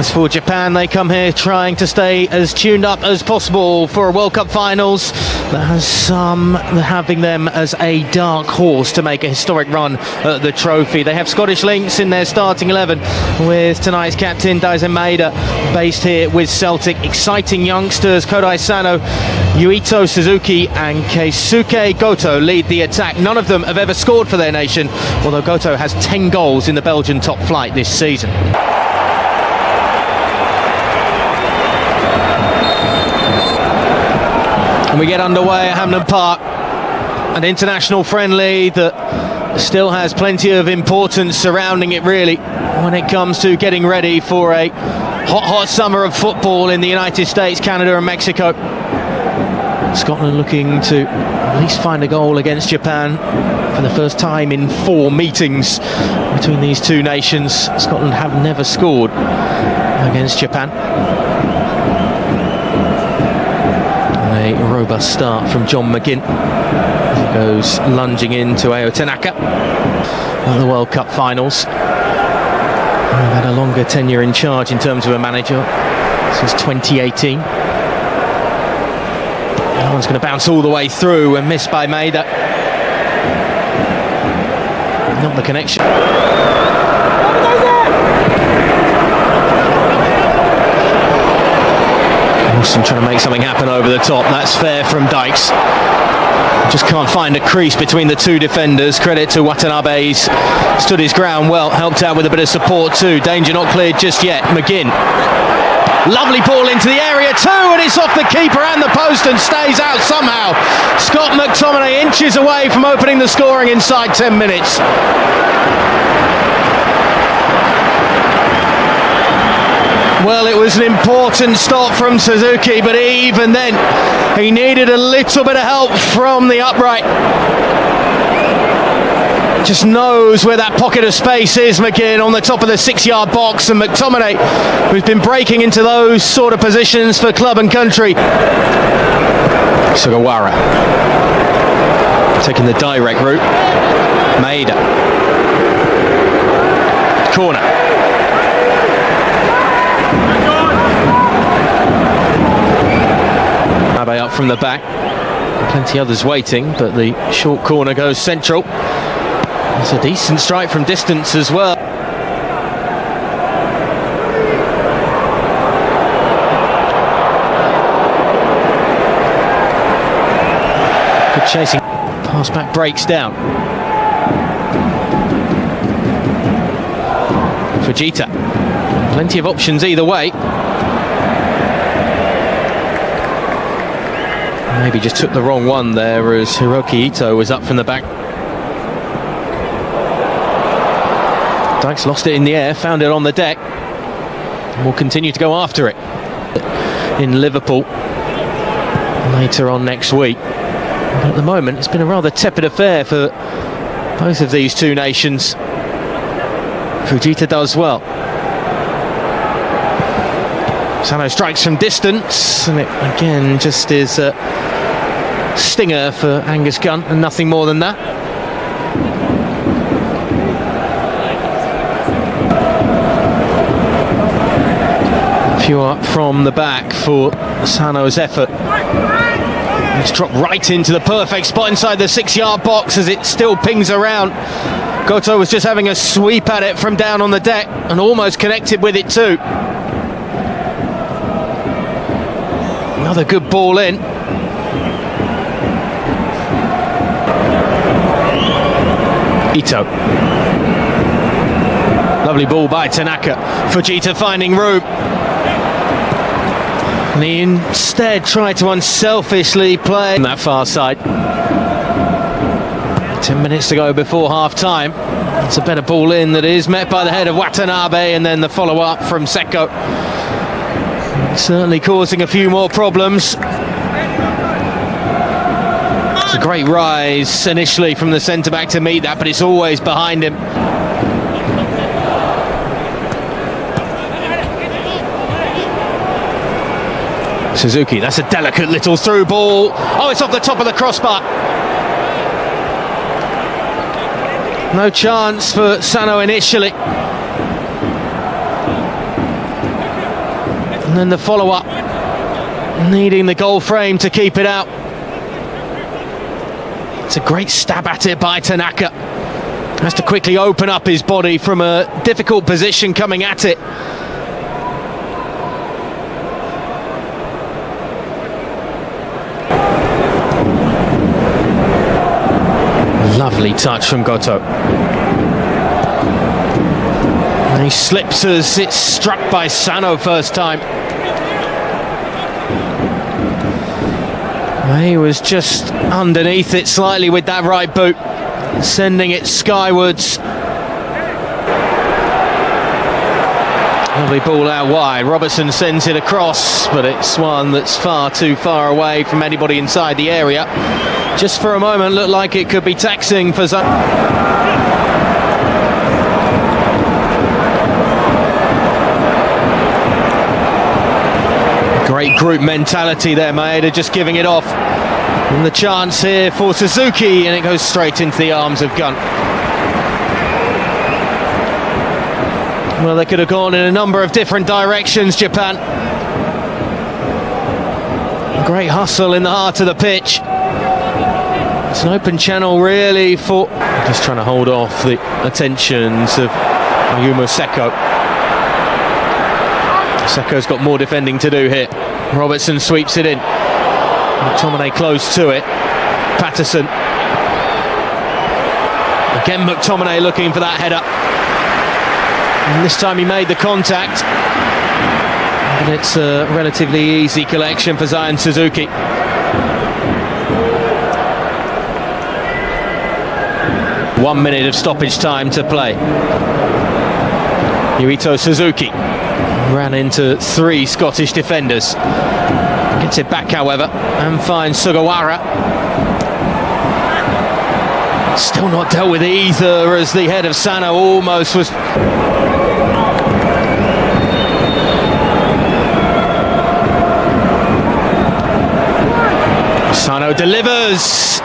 As for Japan, they come here trying to stay as tuned up as possible for a World Cup finals. That has some having them as a dark horse to make a historic run at the trophy. They have Scottish links in their starting 11 with tonight's captain Daisen Maeda based here with Celtic. Exciting youngsters Kodai Sano, Yuito Suzuki and Keisuke Goto lead the attack. None of them have ever scored for their nation, although Goto has 10 goals in the Belgian top flight this season. And we get underway at Hampden Park, an international friendly that still has plenty of importance surrounding it really when it comes to getting ready for a hot summer of football in the United States, Canada and Mexico. Scotland looking to at least find a goal against Japan for the first time in 4 meetings between these two nations. Scotland have never scored against Japan. A robust start from John McGinn as he goes lunging into Ayo Tanaka at the World Cup finals. They've had a longer tenure in charge in terms of a manager since 2018. That one's going to bounce all the way through and missed by Maeda. Not the connection. Wilson trying to make something happen over the top. That's fair from Dykes. Just can't find a crease between the two defenders. Credit to Watanabe, he's stood his ground well, helped out with a bit of support too. Danger not cleared just yet. McGinn, lovely ball into the area too, and it's off the keeper and the post and stays out somehow. Scott McTominay inches away from opening the scoring inside 10 minutes. Well, it was an important stop from Suzuki, but even then, he needed a little bit of help from the upright. Just knows where that pocket of space is, McGinn, on the top of the 6-yard box, and McTominay, who's been breaking into those sort of positions for club and country. Sugawara taking the direct route. Maeda. Corner. Abe up from the back, plenty others waiting, but the short corner goes central. It's a decent strike from distance as well. Good chasing, pass back breaks down. Fujita, plenty of options either way. Maybe just took the wrong one there as Hiroki Ito was up from the back. Dykes lost it in the air, found it on the deck, and will continue to go after it in Liverpool later on next week. But at the moment, it's been a rather tepid affair for both of these two nations. Fujita does well. Sano strikes from distance, and it again just is a stinger for Angus Gunn and nothing more than that. A few up from the back for Sano's effort. It's dropped right into the perfect spot inside the 6-yard box as it still pings around. Goto was just having a sweep at it from down on the deck and almost connected with it too. Another good ball in. Ito. Lovely ball by Tanaka. Fujita finding room. And he instead tried to unselfishly play on that far side. 10 minutes to go before half-time. It's a better ball in that is met by the head of Watanabe, and then the follow-up from Seko. Certainly causing a few more problems. It's a great rise initially from the centre-back to meet that, but it's always behind him. Suzuki, that's a delicate little through ball. Oh, it's off the top of the crossbar. No chance for Sano initially. And then the follow-up, needing the goal frame to keep it out. It's a great stab at it by Tanaka. Has to quickly open up his body from a difficult position coming at it. Lovely touch from Goto. And he slips as it's struck by Sano first time. He was just underneath it slightly with that right boot, sending it skywards. Lovely ball out wide. Robertson sends it across, but it's one that's far too far away from anybody inside the area. Just for a moment looked like it could be taxing for some. Great group mentality there, Maeda just giving it off. And the chance here for Suzuki, and it goes straight into the arms of Gunn. Well, they could have gone in a number of different directions, Japan. Great hustle in the heart of the pitch. It's an open channel really for... Just trying to hold off the attentions of Ayumu Seko. Seko's got more defending to do here. Robertson sweeps it in. McTominay close to it. Patterson. Again McTominay looking for that header. And this time he made the contact. But it's a relatively easy collection for Zion Suzuki. One minute of stoppage time to play. Yuito Suzuki ran into three Scottish defenders. Gets it back, however, and finds Sugawara. Still not dealt with either, as the head of Sano almost was. Sano delivers.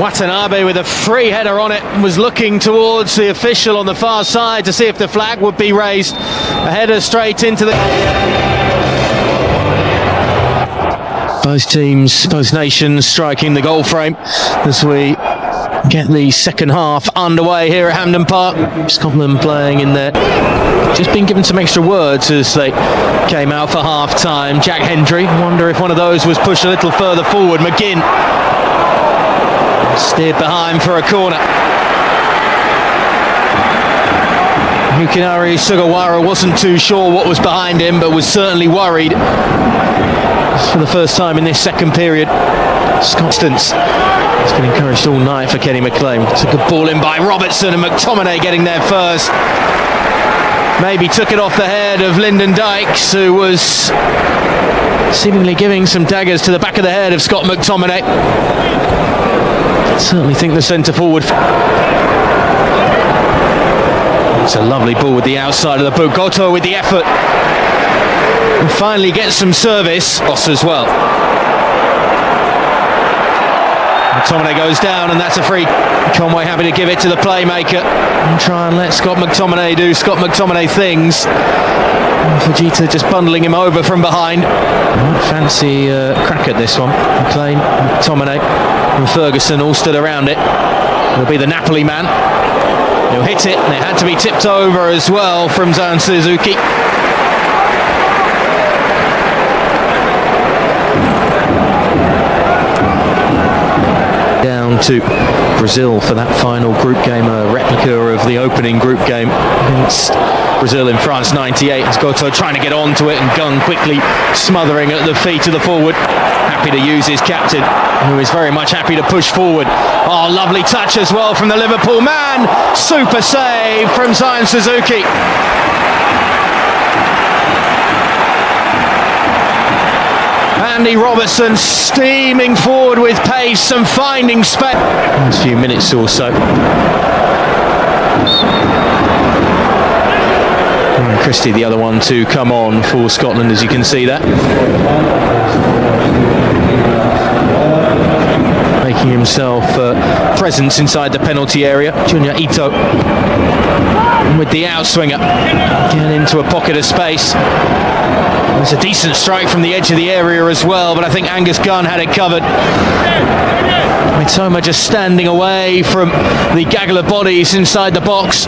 Watanabe with a free header on it was looking towards the official on the far side to see if the flag would be raised. A header straight into the... Both teams, both nations striking the goal frame as we get the second half underway here at Hampden Park. Scotland playing in there. Just been given some extra words as they came out for half-time. Jack Hendry, wonder if one of those was pushed a little further forward. McGinn steered behind for a corner. Yukinari Sugawara wasn't too sure what was behind him, but was certainly worried. For the first time in this second period, Constance has been encouraged all night for Kenny McLean. It's a good ball in by Robertson, and McTominay getting there first. Maybe took it off the head of Lyndon Dykes, who was seemingly giving some daggers to the back of the head of Scott McTominay. Certainly think the centre forward. It's a lovely ball with the outside of the boot. Goto with the effort. And finally gets some service. Boss as well. McTominay goes down, and that's a free. Conway happy to give it to the playmaker and try and let Scott McTominay do Scott McTominay things. And Fujita just bundling him over from behind. Fancy crack at this one. McLean, McTominay and Ferguson all stood around it. It'll be the Napoli man. He'll hit it, and it had to be tipped over as well from Zion Suzuki. Down to Brazil for that final group game, a replica of the opening group game against Brazil in France 98. It's Goto trying to get onto it, and Gunn quickly smothering at the feet of the forward. Happy to use his captain, who is very much happy to push forward. Oh, lovely touch as well from the Liverpool man. Super save from Zion Suzuki. Andy Robertson steaming forward with pace and finding space. Last few minutes or so. Ryan Christie, the other one to come on for Scotland, as you can see that. Making himself presence inside the penalty area. Junya Ito with the outswinger, getting into a pocket of space. There's a decent strike from the edge of the area as well, but I think Angus Gunn had it covered. Mitoma just standing away from the gaggle of bodies inside the box.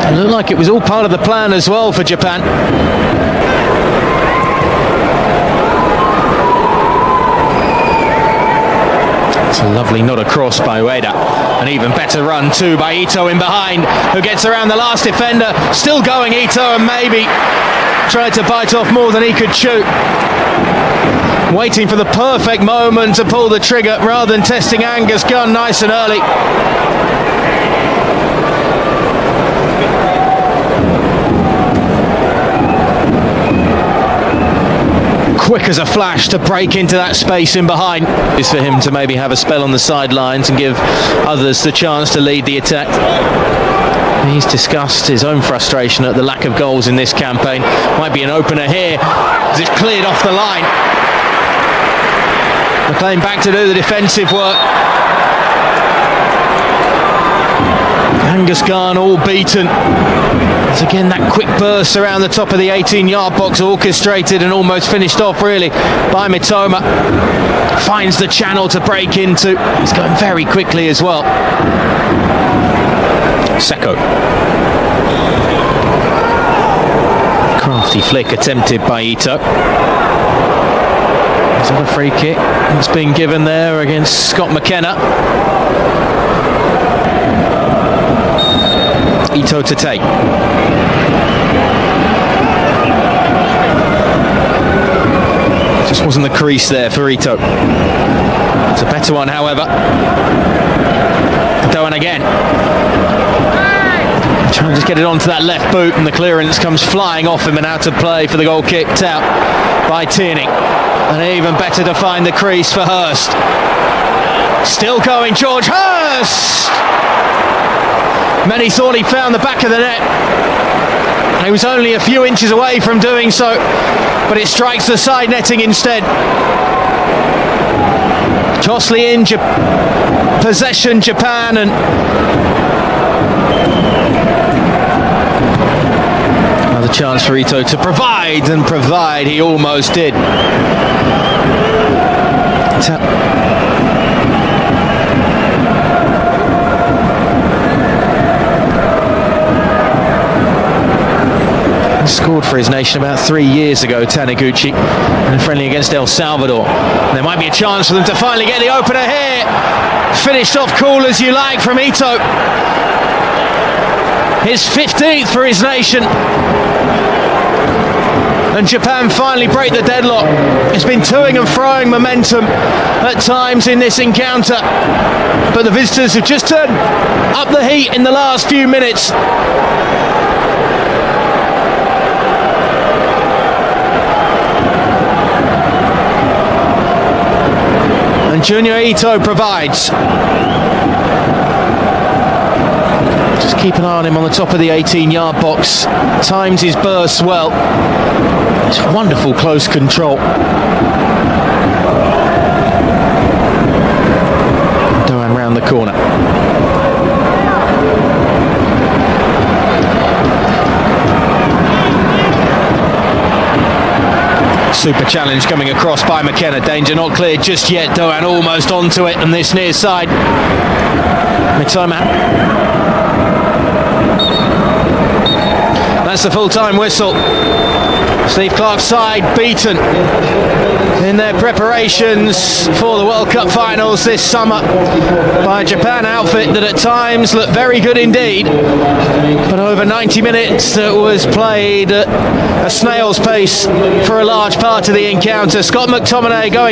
It looked like it was all part of the plan as well for Japan. It's a lovely nod across by Ueda. An even better run too by Ito in behind, who gets around the last defender. Still going Ito, and maybe tried to bite off more than he could chew. Waiting for the perfect moment to pull the trigger rather than testing Angus Gunn nice and early. Quick as a flash to break into that space in behind. Is for him to maybe have a spell on the sidelines and give others the chance to lead the attack. He's discussed his own frustration at the lack of goals in this campaign. Might be an opener here as it's cleared off the line. They're playing back to do the defensive work. Angus Gunn all beaten. It's again that quick burst around the top of the 18-yard box, orchestrated and almost finished off really by Mitoma. Finds the channel to break into. He's going very quickly as well. Seko. Crafty flick attempted by Ito. Is that a free kick that's been given there against Scott McKenna? Ito to take. Just wasn't the crease there for Ito. It's a better one, however. Doan again. Trying to just get it onto that left boot, and the clearance comes flying off him and out of play for the goal kicked out by Tierney. And even better to find the crease for Hurst. Still going, George Hurst! Many thought he found the back of the net. He was only a few inches away from doing so, but it strikes the side netting instead. Jostly in possession, Japan, and another chance for Ito to provide, and provide he almost did. Scored for his nation about 3 years ago, Taniguchi, in a friendly against El Salvador. And there might be a chance for them to finally get the opener here. Finished off cool as you like from Ito. His 15th for his nation. And Japan finally break the deadlock. It's been toing and froing momentum at times in this encounter, but the visitors have just turned up the heat in the last few minutes. And Junior Ito provides. Just keep an eye on him on the top of the 18-yard box. Times his bursts well. It's wonderful close control. Doan round the corner. Super challenge coming across by McKenna. Danger not cleared just yet. Doan almost onto it, and this near side. Mitoma. That's the full-time whistle. Steve Clarke's side beaten in their preparations for the World Cup finals this summer by a Japan outfit that at times looked very good indeed. But over 90 minutes that was played at a snail's pace for a large part of the encounter. Scott McTominay going